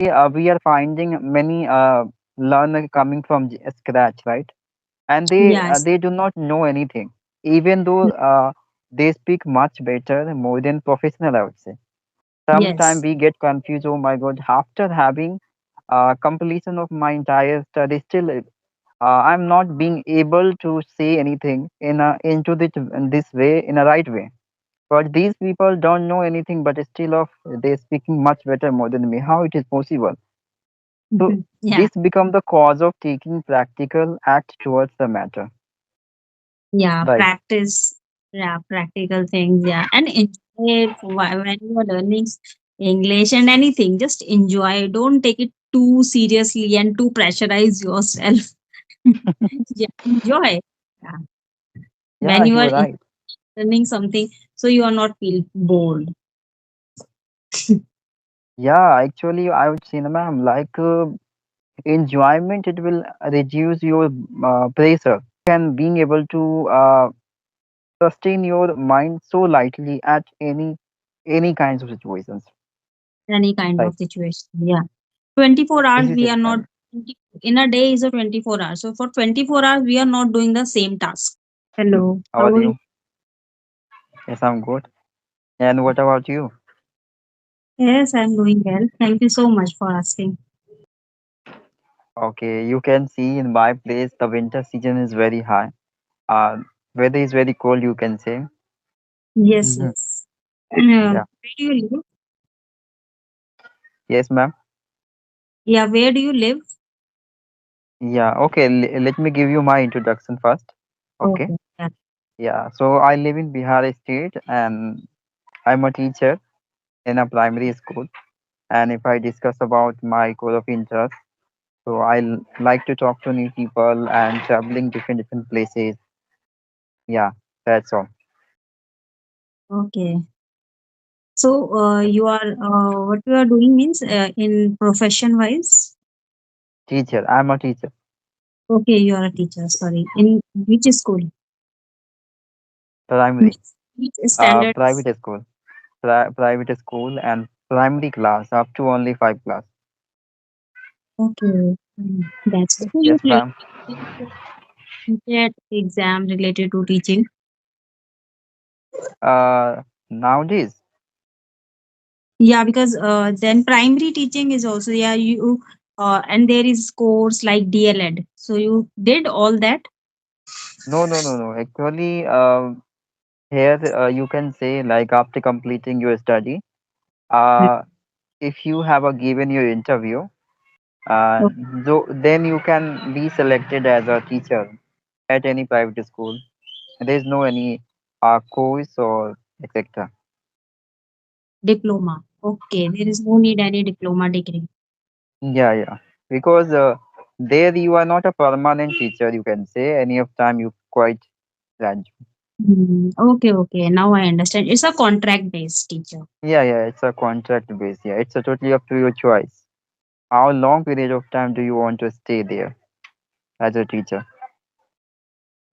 we are finding many learner coming from scratch, right? And Yes. they do not know anything, even though they speak much better, more than professional, I would say. Sometimes Yes. we get confused. Oh my God! After having completion of my entire study, still I'm not being able to say anything into this way in a right way. But these people don't know anything, but still of they speaking much better more than me. How it is possible? So Yeah. this become the cause of taking practical act towards the matter, Yeah. right? Practice. Yeah. Practical things. Yeah. And enjoy it when you are learning English and anything. Just enjoy. Don't take it too seriously and too pressurize yourself. Yeah. Enjoy. Yeah. When Yeah, you you are are right. learning something, so you are not feel bored. Yeah, actually, I would say, ma'am, like enjoyment, it will reduce your pressure. Can being able to sustain your mind so lightly at any kinds of situations, Any kind right? of situation. Yeah. 24 This hours is we it, are not ma'am. in a day is a 24 hours. So for 24 hours we are not doing the same task. Hello. How How are are you? you? Yes, I'm good. And what about you? Yes, I'm doing well. Thank you so much for asking. Okay, you can see in my place the winter season is very high. Uh, weather is very cold, you can say. Yes, Mhm. yes. Yeah. Where do you live? Yes, ma'am. Yeah, where do you live? Yeah. Okay. Let me give you my introduction first. Okay. Okay. Yeah. Yeah. So I live in Bihar state, and I'm a teacher in a primary school. And if I discuss about my core of interest, so like to talk to new people and traveling different places. Yeah, that's all. Okay. So you are what you are doing means in profession wise? Teacher. I'm a teacher. Okay, you are a teacher. Sorry. In which school? Primary. Which standards? Private school. Private school and primary class up to only five class. Okay. That's good. So you Yes, ma'am. get exam related to teaching. Nowadays, Yeah, because then primary teaching is also yeah you and there is course like DLED. So you did all that. no. Actually, here you can say like after completing your study, uh, if you have a given your interview, uh, O- then you can be selected as a teacher at any private school. There is no any course or etc. Diploma. Okay, there is no need any diploma degree. Yeah. Because there you are not a permanent teacher. You can say any of time you quite graduate. Okay, okay. Now I understand. It's a contract based teacher. Yeah. It's a contract base. Yeah, it's a totally up to your choice. How long period of time do you want to stay there as a teacher?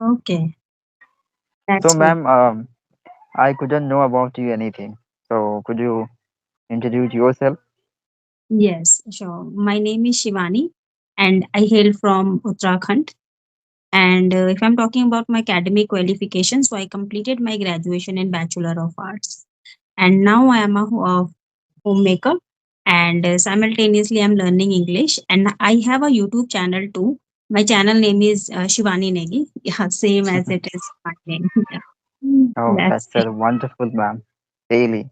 Okay, So, that's good. ma'am, I couldn't know about you anything. So, could you introduce yourself? Yes, sure. My name is Shivani, and I hail from Uttarakhand. And if I'm talking about my academic qualifications, so I completed my graduation in Bachelor of Arts, and now I am a homemaker. And simultaneously, I'm learning English, and I have a YouTube channel too. My channel name is Shivani Negi. Yeah, same as it is my name. Yeah. Oh, That's that's a wonderful, ma'am. Really,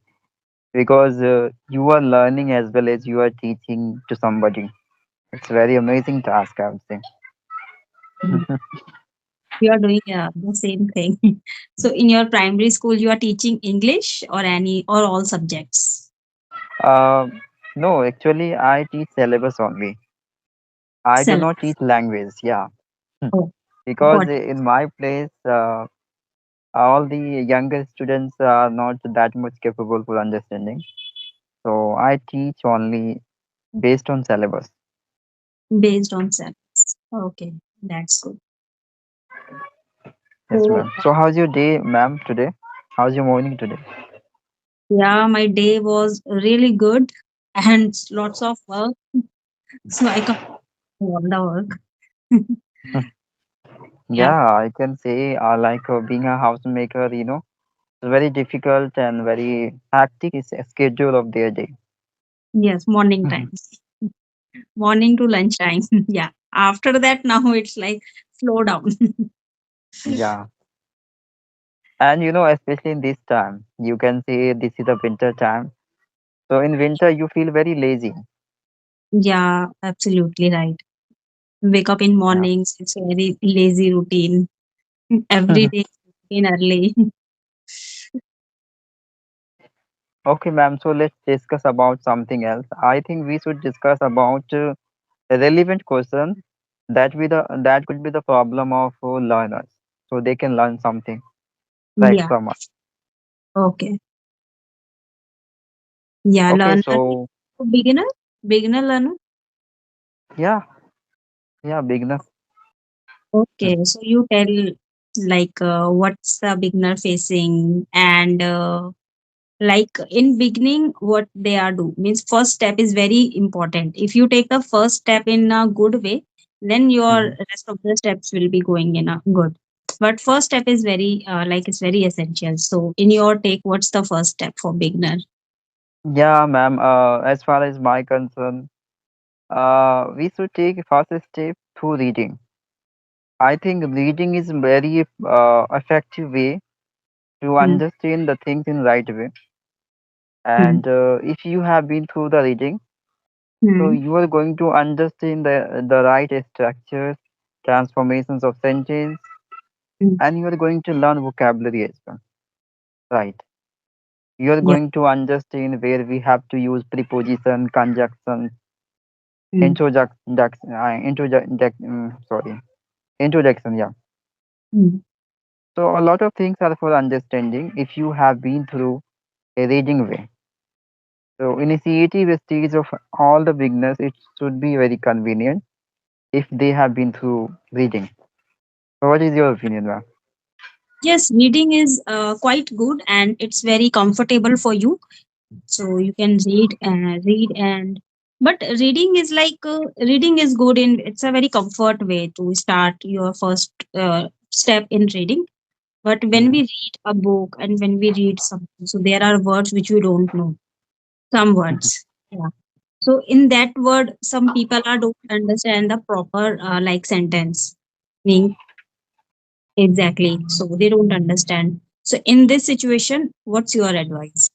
because you are learning as well as you are teaching to somebody. It's a very amazing task, I would say. it. We are doing the same thing. So, in your primary school, you are teaching English or any or all subjects. Uh, no, actually, I teach syllabus only. I do not teach Syllabus. language. Yeah, Oh, because got it. in my place, all the younger students are not that much capable for understanding. So I teach only based on syllabus. Based on syllabus. Okay, that's good. Yes, So, ma'am. So how's your day, ma'am, today? How's your morning today? yeah, my day was really good. and lots of work. So I completed all the work. Yeah. Yeah, I can say like being a housemaker, it's very difficult and very hectic is a schedule of their day. Yes, morning time. Morning to lunchtime. Yeah. After that, now it's like slow down. Yeah, and especially in this time, you can say this is the winter time. So in winter, you feel very lazy. Yeah, absolutely right. Wake up in Yeah. mornings. It's a very lazy routine. Every day in early. Okay, ma'am. So let's discuss about something else. I think we should discuss about a relevant question that could be the problem of learners, so they can learn something right Yeah. from us. Okay. Yeah. Okay, Learner. so Beginner. Beginner learner. yeah, yeah, beginner. Okay. So you tell like what's the beginner facing and like in beginning what they are do means first step is very important. If you take the first step in a good way, then your Mhm. rest of the steps will be going in a good, but first step is very like it's very essential. So in your take, what's the first step for beginner? Yeah, ma'am. As far as my concern, we should take first step through reading. I think reading is very effective way to Hmm. understand the things in right way. Hmm. And if you have been through the reading, so Hmm. you are going to understand the right structures, transformations of sentence, Hmm. and you are going to learn vocabulary as well. Right. You are Yeah. going to understand where we have to use preposition, conjunction, Hmm. introduction. Yeah. Hmm. So a lot of things are for understanding if you have been through a reading way. So initiative stage of all the beginners, it should be very convenient if they have been through reading. So what is your opinion, ma'am? Yes, reading is quite good and it's very comfortable for you, so you can read and but reading is like reading is good in it's a very comfort way to start your first step in reading. But when we Mhm. read a book and when we read something, so there are words which we don't know, some words. Yeah. So in that word some people are don't understand the proper like sentence meaning exactly, so they don't understand. So in this situation, what's your advice?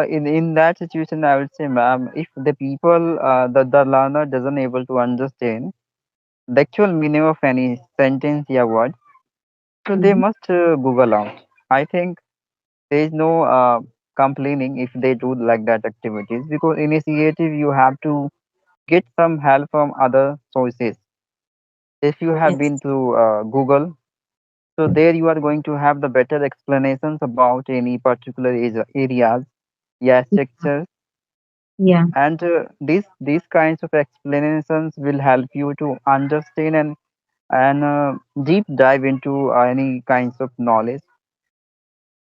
In that situation, I would say, ma'am, if the people, the learner doesn't able to understand the actual meaning of any sentence or word, so they Mhm. must Google out. I think there is no complaining if they do like that activities, because initiative you have to get some help from other sources. If you have Yes. been to Google, so there you are going to have the better explanations about any particular areas, yeah, structures, Yeah. and these kinds of explanations will help you to understand and deep dive into any kinds of knowledge.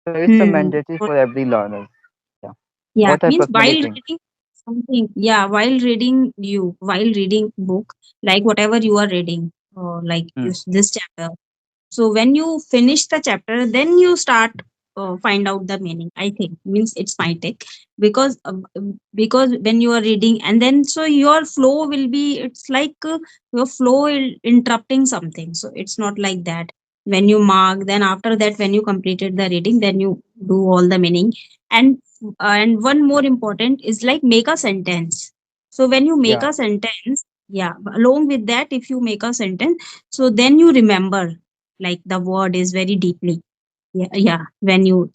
So it's a Hmm. mandatory for every learner. Yeah. Yeah, What I means personally while think. reading something, yeah, while reading book, like whatever you are reading, like Hmm. this chapter. So when you finish the chapter, then you start find out the meaning. I think means it's my take, because when you are reading and then so your flow will be it's like your flow interrupting something. So it's not like that. When you mark, then after that when you completed the reading, then you do all the meaning. And one more important is like make a sentence. So when you make Yeah. a sentence, yeah, along with that, if you make a sentence, so then you remember like the word is very deeply. Yeah, yeah, when you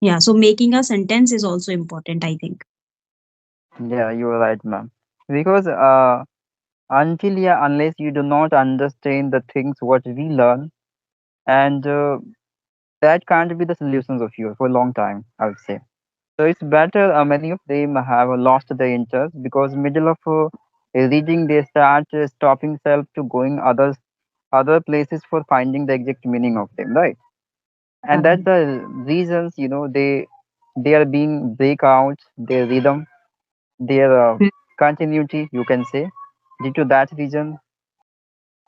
yeah, so making a sentence is also important, I think. Yeah, you are right, ma'am. Because until yeah, unless you do not understand the things what we learn, and that can't be the solutions of you for a long time, I would say. So it's better. Many of them have lost their interest because middle of reading they start stopping self to going other places for finding the exact meaning of them, right? And that's Um, the reasons they are being break out their rhythm, their mm, continuity, you can say, due to that reason.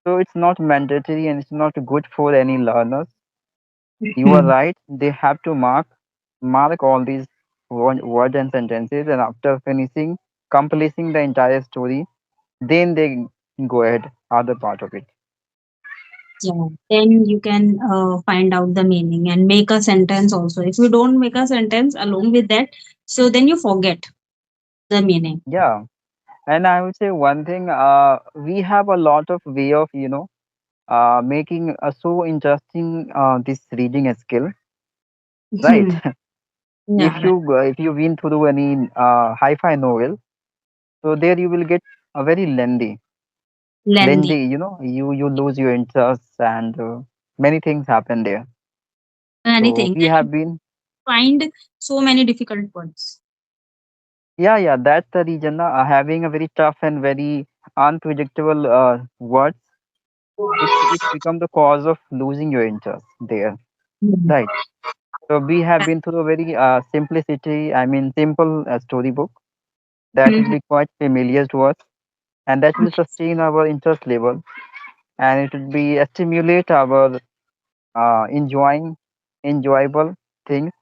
So it's not mandatory and it's not good for any learners. You are mm. right. They have to mark all these words and sentences, and after finishing, completing the entire story, then they go ahead other part of it. Yeah, then you can find out the meaning and make a sentence also. If you don't make a sentence along with that, so then you forget the meaning. Yeah, and I would say one thing. We have a lot of way of making a so interesting this reading skill, right? Yeah, right. If you been through any hi-fi novel, so there you will get a very Lengthy. lengthy. You lose your interest and many things happen there. So Anything. we And have been, find so many difficult words. yeah, that's the reason. Having a very tough and very unpredictable words, it's become the cause of losing your interest there, Mm. right? So we have been through a very simple storybook that will Mhm. be quite familiar to us, and that will sustain our interest level, and it will be stimulate our enjoyable things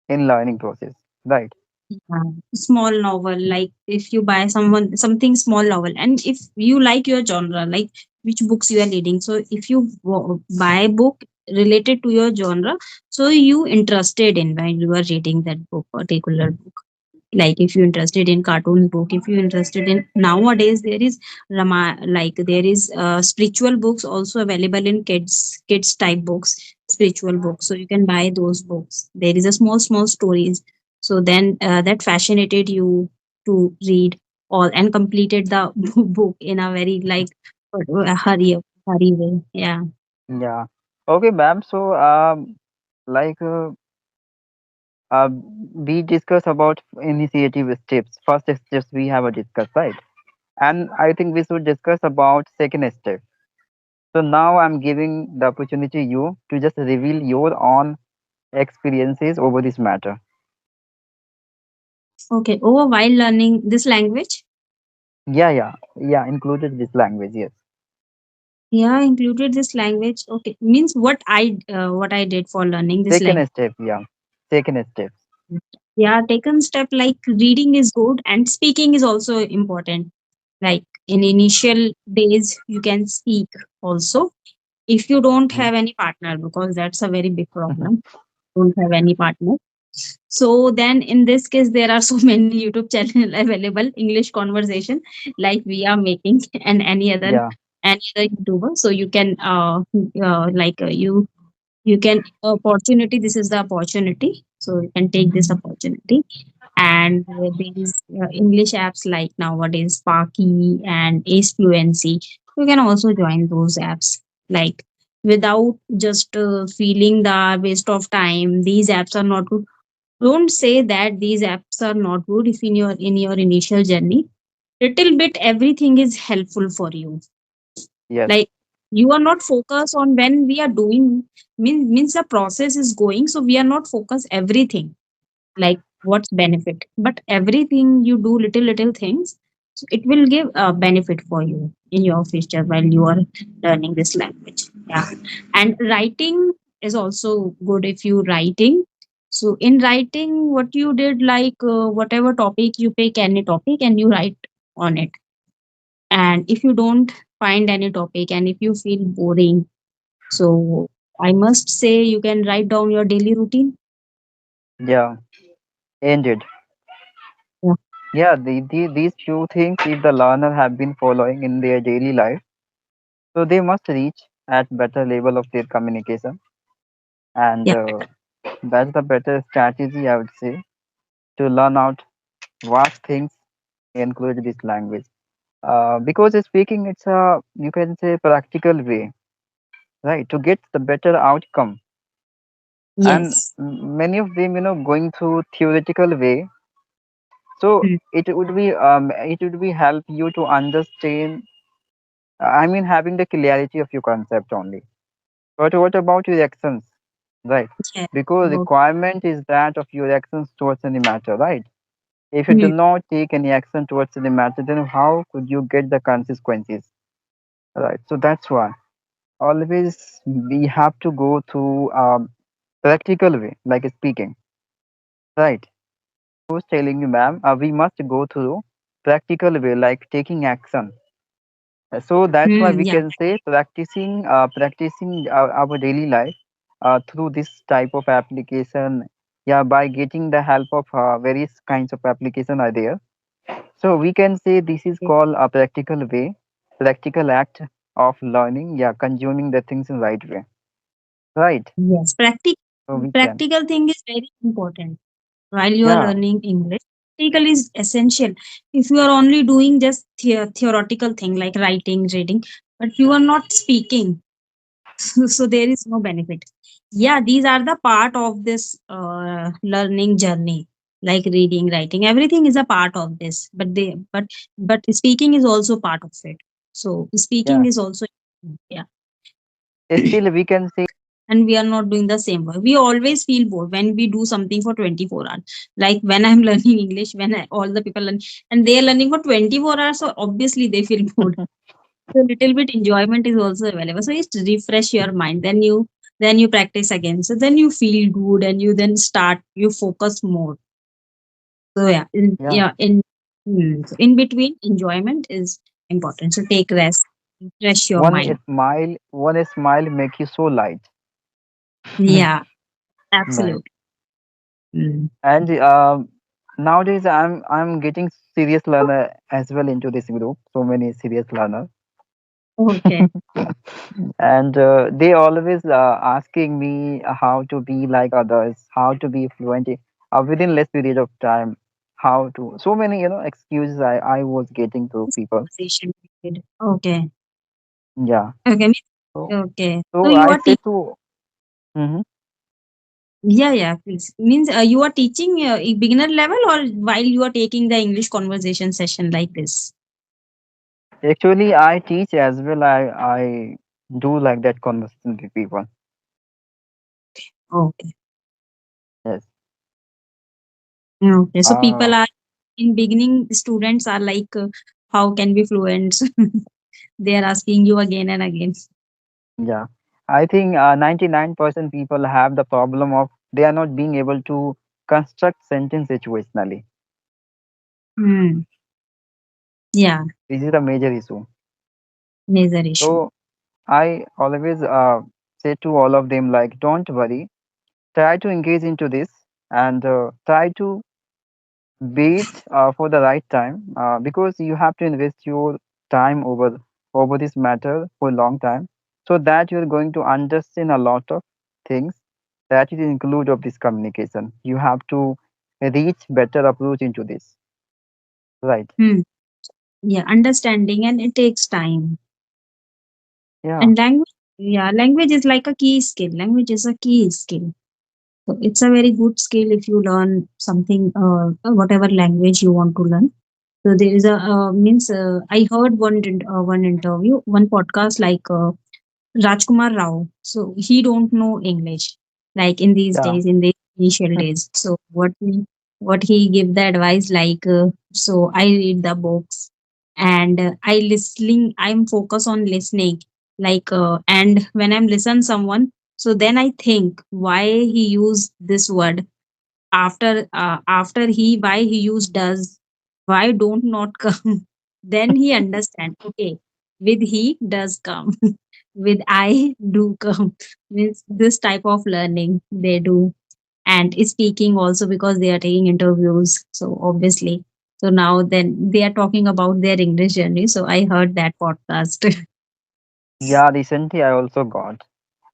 in learning process, right? Yeah. Small novel, like if you buy someone something small novel, and if you like your genre, like which books you are reading. So if you buy a book related to your genre, so you interested in when you are reading that book, particular book. Like if you're interested in cartoon book, if you're interested in, nowadays there is like there is spiritual books also available in kids type books, spiritual books, so you can buy those books. There is a small stories, so then that fascinated you to read all and completed the book in a very like hurry way. Yeah. Yeah. Okay, ma'am. So, like, we discuss about initiative steps. First steps we have a discuss, right? And I think we should discuss about second step. So now I'm giving the opportunity you to just reveal your own experiences over this matter. Okay. Oh, while learning this language. Yeah, included this language, yes. Yeah, included this language. Okay, means what I did for learning this Second language. step, yeah. Second steps. Yeah, taken step like reading is good and speaking is also important. Like in initial days, you can speak also if you don't Mhm. have any partner, because that's a very big problem. Don't have any partner. So then in this case, there are so many YouTube channel available, English conversation, like we are making and Yeah, any other YouTuber. So you can you can opportunity, this is the opportunity, so you can take this opportunity. And there is English apps like nowadays Sparky and Ace Fluency. You can also join those apps, like without just feeling the waste of time. These apps are not good. Don't say that these apps are not good if in your initial journey. Little bit everything is helpful for you. yes, Like you are not focused on when we are doing, means the process is going, so we are not focused everything, like what's benefit, but everything you do little things, so it will give a benefit for you in your future while you are learning this language. Yeah. And writing is also good if you writing. So in writing, what you did, like whatever topic you pick, any topic, and you write on it. And if you don't find any topic and if you feel boring, so I must say you can write down your daily routine. yeah, indeed. Yeah. Yeah, these few things, if the learner have been following in their daily life, so they must reach at better level of their communication, and Yeah. that's the better strategy, I would say, to learn out vast things, include this language. Because speaking, it's a, you can say, practical way, right, to get the better outcome. And Yes. many of them, going through theoretical way. So Hmm. it would be help you to understand. Having the clarity of your concept only. But what about your actions, right? Yeah. Because About requirement is that of your actions towards any matter, right? If you do Hmm. not take any action towards the matter, then how could you get the consequences? Right. So that's why always we have to go through practical way, like speaking. Right. I was telling you, ma'am, we must go through practical way, like taking action. So that's why we Yeah. can say practicing our daily life through this type of application. Yeah, by getting the help of various kinds of application are there. So we can say this is called a practical way, practical act of learning. Yeah, consuming the things in right way. Right. Yes. So we can. Practical thing is very important while you are Yeah. learning English. Practical is essential. If you are only doing just theoretical thing like writing, reading, but you are not speaking, so there is no benefit. Yeah, these are the part of this learning journey, like reading, writing. Everything is a part of this, but speaking is also part of it. So speaking Yeah. is also, yeah. Still, we can say. And we are not doing the same work. We always feel bored when we do something for 24 hours. Like when I'm learning English, all the people learn and they are learning for 24 hours, so obviously they feel bored. So little bit enjoyment is also available. So it's refresh your mind. Then you practice again. So then you feel good and you then start you focus more. So yeah, Yeah. so in between enjoyment is important. So take rest, refresh your mind. One smile make you so light. Yeah, Right. absolutely. Mm. And nowadays, I'm getting serious learner as well into this group. So many serious learners, Okay. and they always asking me how to be like others, how to be fluent within less period of time, how to. So many excuses I was getting to people. Conversation period. Okay. Yeah. Okay. So Okay. So so you I are say teaching. to. Mhm. Yeah, yeah. Please. Means you are teaching beginner level or while you are taking the English conversation session like this. Actually, I teach as well. I do like that conversation with people. Okay. Yes. Okay. So Uh, people are in beginning. Students are like, how can be fluent? They are asking you again and again. Yeah, I think 99% people have the problem of they are not being able to construct sentence situationally. Hmm. Yeah. This is the major issue. Major issue. So I always say to all of them like, don't worry, try to engage into this and try to wait for the right time because you have to invest your time over this matter for a long time so that you're going to understand a lot of things that is include of this communication. You have to reach better approach into this, right? Hmm. Yeah. Understanding and it takes time. Yeah, And language. Yeah. Language is like a key skill. Language is a key skill. So it's a very good skill if you learn something, whatever language you want to learn. So there is a means I heard one interview, one podcast like Rajkumar Rao. So he don't know English like in these yeah, days, in the initial days. So what he give the advice like so I read the books and I'm focused on listening like and when I'm listen someone so then I think why he used this word after he why he used does why don't not come then he understand okay with he does come with I do come means this type of learning they do and speaking also because they are taking interviews so obviously so now then they are talking about their English journey so I heard that podcast. yeah. Recently I also got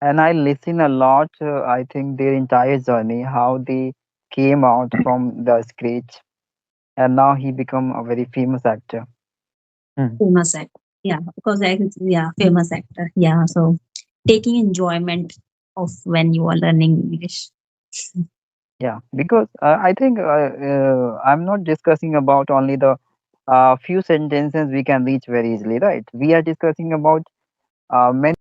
and I listen a lot. I think their entire journey, how they came out from the scratch, and now he become a very famous actor. Hmm. Famous actor. Yeah, because yeah, famous actor. Yeah, so taking enjoyment of when you are learning English. Yeah, because I think I'm not discussing about only the few sentences we can reach very easily, right? We are discussing about many